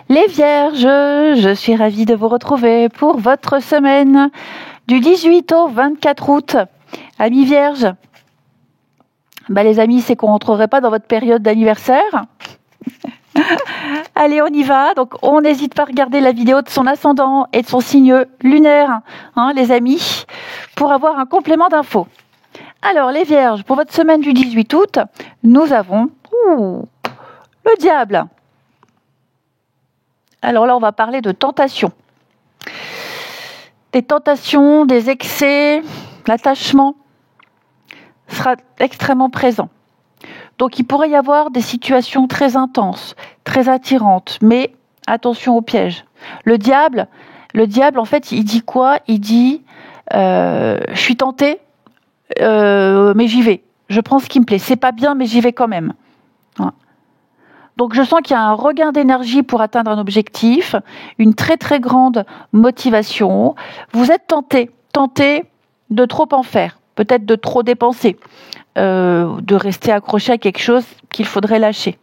Les Vierges, je suis ravie de vous retrouver pour votre semaine du 18 au 24 août. Amis Vierges, les amis, c'est qu'on ne rentrerait pas dans votre période d'anniversaire. Allez, on y va. Donc, on n'hésite pas à regarder la vidéo de son ascendant et de son signe lunaire, les amis, pour avoir un complément d'infos. Alors, les Vierges, pour votre semaine du 18 août, nous avons le diable. Alors là, on va parler de tentation. Des tentations, des excès, l'attachement sera extrêmement présent. Donc, il pourrait y avoir des situations très intenses, très attirantes, mais attention au piège. Le diable, en fait, il dit quoi ? Il dit je suis tenté, mais j'y vais. Je prends ce qui me plaît. C'est pas bien, mais j'y vais quand même. Donc, je sens qu'il y a un regain d'énergie pour atteindre un objectif, une très, très grande motivation. Vous êtes tenté de trop en faire, peut-être de trop dépenser, de rester accroché à quelque chose qu'il faudrait lâcher.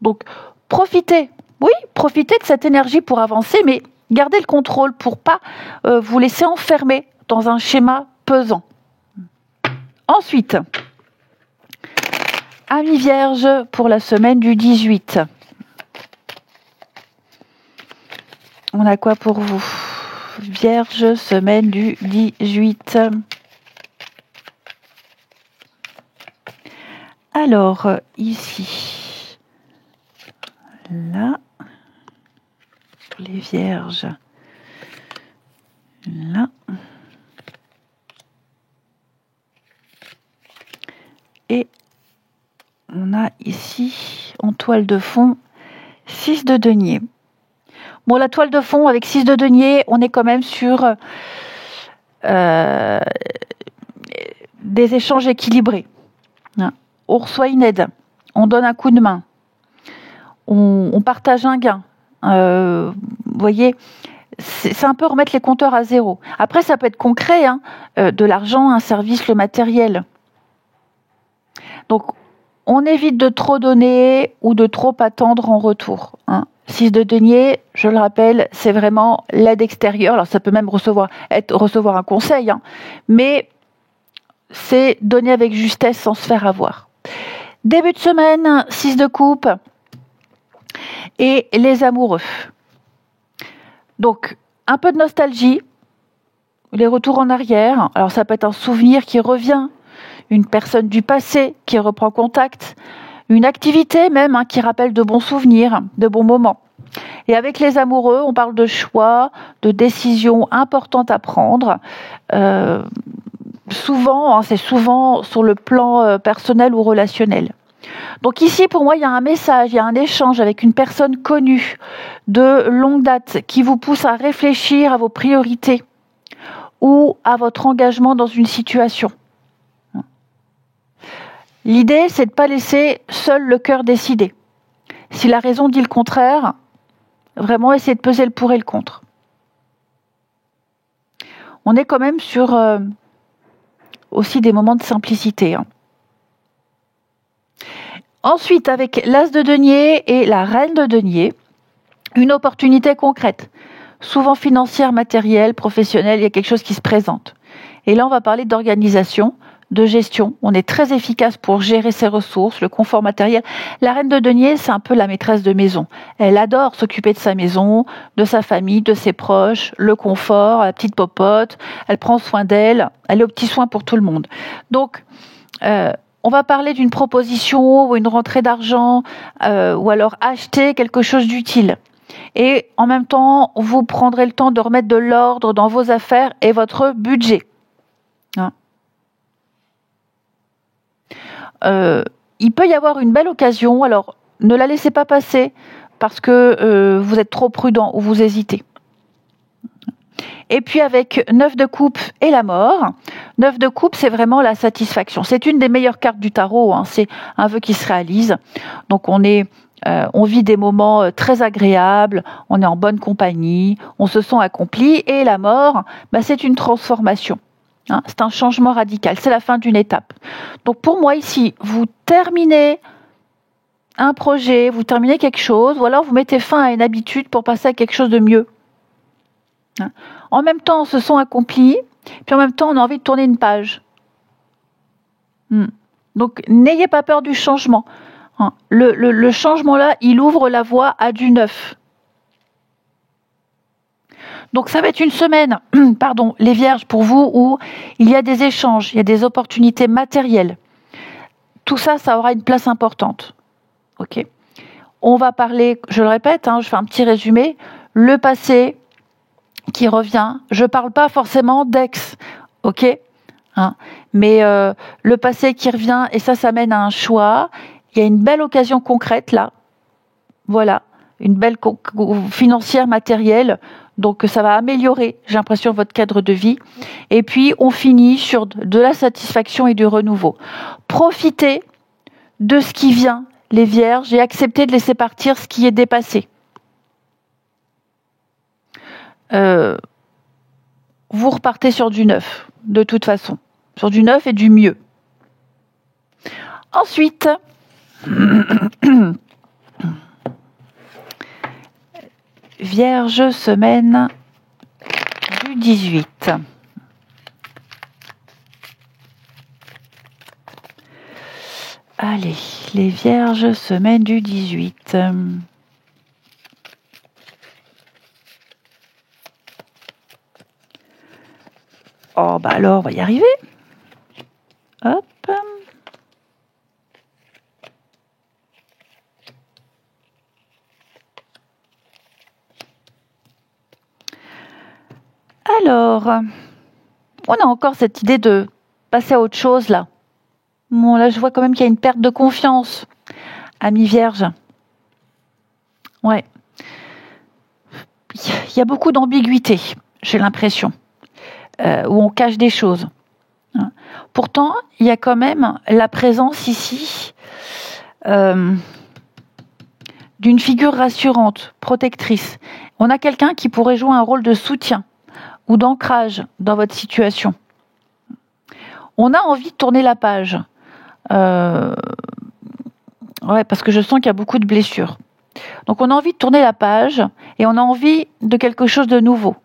Donc, profitez de cette énergie pour avancer, mais gardez le contrôle pour pas vous laisser enfermer dans un schéma pesant. Ensuite, amis Vierges, pour la semaine du 18. On a quoi pour vous ? Vierge, semaine du 18. Alors, ici, là, les Vierges, là, et on a ici, en toile de fond, 6 de denier. Bon, la toile de fond, avec 6 de denier, on est quand même sur des échanges équilibrés. On reçoit une aide, on donne un coup de main, on partage un gain. Vous voyez, c'est un peu remettre les compteurs à zéro. Après, ça peut être concret, de l'argent, un service, le matériel. Donc, on évite de trop donner ou de trop attendre en retour. 6 de denier, je le rappelle, c'est vraiment l'aide extérieure. Alors, ça peut même recevoir un conseil, mais c'est donner avec justesse sans se faire avoir. Début de semaine, 6 de coupe et les amoureux. Donc, un peu de nostalgie, les retours en arrière. Alors, ça peut être un souvenir qui revient, une personne du passé qui reprend contact, une activité même qui rappelle de bons souvenirs, de bons moments. Et avec les amoureux, on parle de choix, de décisions importantes à prendre. C'est souvent sur le plan personnel ou relationnel. Donc ici, pour moi, il y a un message, il y a un échange avec une personne connue de longue date qui vous pousse à réfléchir à vos priorités ou à votre engagement dans une situation. L'idée, c'est de ne pas laisser seul le cœur décider. Si la raison dit le contraire, vraiment essayer de peser le pour et le contre. On est quand même sur aussi des moments de simplicité. Ensuite, avec l'As de denier et la Reine de denier, une opportunité concrète, souvent financière, matérielle, professionnelle, il y a quelque chose qui se présente. Et là, on va parler d'organisation, de gestion. On est très efficace pour gérer ses ressources, le confort matériel. La Reine de denier, c'est un peu la maîtresse de maison. Elle adore s'occuper de sa maison, de sa famille, de ses proches, le confort, la petite popote. Elle prend soin d'elle. Elle est aux petits soins pour tout le monde. Donc, on va parler d'une proposition ou une rentrée d'argent ou alors acheter quelque chose d'utile. Et en même temps, vous prendrez le temps de remettre de l'ordre dans vos affaires et votre budget. Il peut y avoir une belle occasion, alors ne la laissez pas passer parce que vous êtes trop prudent ou vous hésitez. Et puis avec 9 de coupe et la mort, 9 de coupe, c'est vraiment la satisfaction. C'est une des meilleures cartes du tarot, c'est un vœu qui se réalise. Donc on vit des moments très agréables, on est en bonne compagnie, on se sent accompli. Et la mort, c'est une transformation. C'est un changement radical, c'est la fin d'une étape. Donc pour moi ici, vous terminez un projet, vous terminez quelque chose, ou alors vous mettez fin à une habitude pour passer à quelque chose de mieux. En même temps, on se sent accompli, puis en même temps, on a envie de tourner une page. Donc, n'ayez pas peur du changement. Le changement-là, il ouvre la voie à du neuf. Donc, ça va être une semaine, les Vierges, pour vous, où il y a des échanges, il y a des opportunités matérielles. Tout ça, ça aura une place importante. Ok. On va parler, je le répète, je fais un petit résumé, le passé qui revient. Je ne parle pas forcément d'ex, ok, mais le passé qui revient, et ça mène à un choix. Il y a une belle occasion concrète là, voilà, une belle financière, matérielle, donc ça va améliorer, j'ai l'impression, votre cadre de vie. Et puis on finit sur de la satisfaction et du renouveau. Profitez de ce qui vient, les Vierges, et acceptez de laisser partir ce qui est dépassé. Vous repartez sur du neuf, de toute façon, sur du neuf et du mieux. Ensuite, Vierge, semaine du 18. Allez, les Vierges, semaine du 18. Oh, bah alors, on va y arriver. Hop. Alors, on a encore cette idée de passer à autre chose, là. Bon, là, je vois quand même qu'il y a une perte de confiance, amis Vierge. Ouais. Il y a beaucoup d'ambiguïté, j'ai l'impression, où on cache des choses. Pourtant, il y a quand même la présence ici d'une figure rassurante, protectrice. On a quelqu'un qui pourrait jouer un rôle de soutien ou d'ancrage dans votre situation. On a envie de tourner la page. Parce que je sens qu'il y a beaucoup de blessures. Donc on a envie de tourner la page et on a envie de quelque chose de nouveau.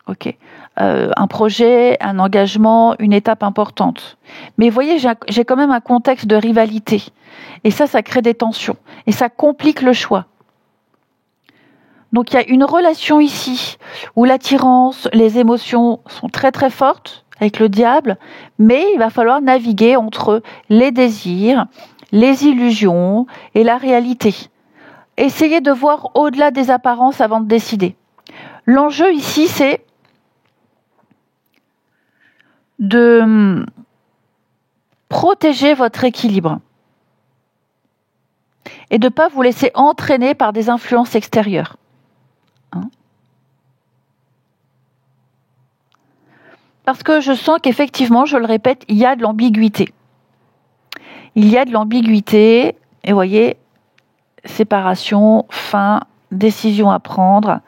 Ok. Un projet, un engagement, une étape importante. Mais vous voyez, j'ai quand même un contexte de rivalité. Et ça crée des tensions. Et ça complique le choix. Donc il y a une relation ici où l'attirance, les émotions sont très très fortes avec le diable, mais il va falloir naviguer entre les désirs, les illusions et la réalité. Essayez de voir au-delà des apparences avant de décider. L'enjeu ici, c'est de protéger votre équilibre et de ne pas vous laisser entraîner par des influences extérieures. Parce que je sens qu'effectivement, je le répète, il y a de l'ambiguïté. Il y a de l'ambiguïté, et vous voyez, séparation, fin, décision à prendre.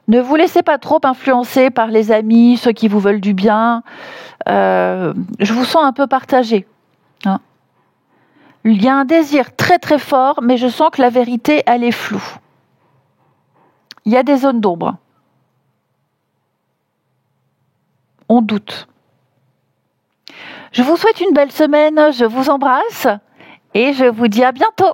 Ne vous laissez pas trop influencer par les amis, ceux qui vous veulent du bien. Je vous sens un peu partagé. Il y a un désir très très fort, mais je sens que la vérité, elle est floue. Il y a des zones d'ombre. On doute. Je vous souhaite une belle semaine, je vous embrasse et je vous dis à bientôt.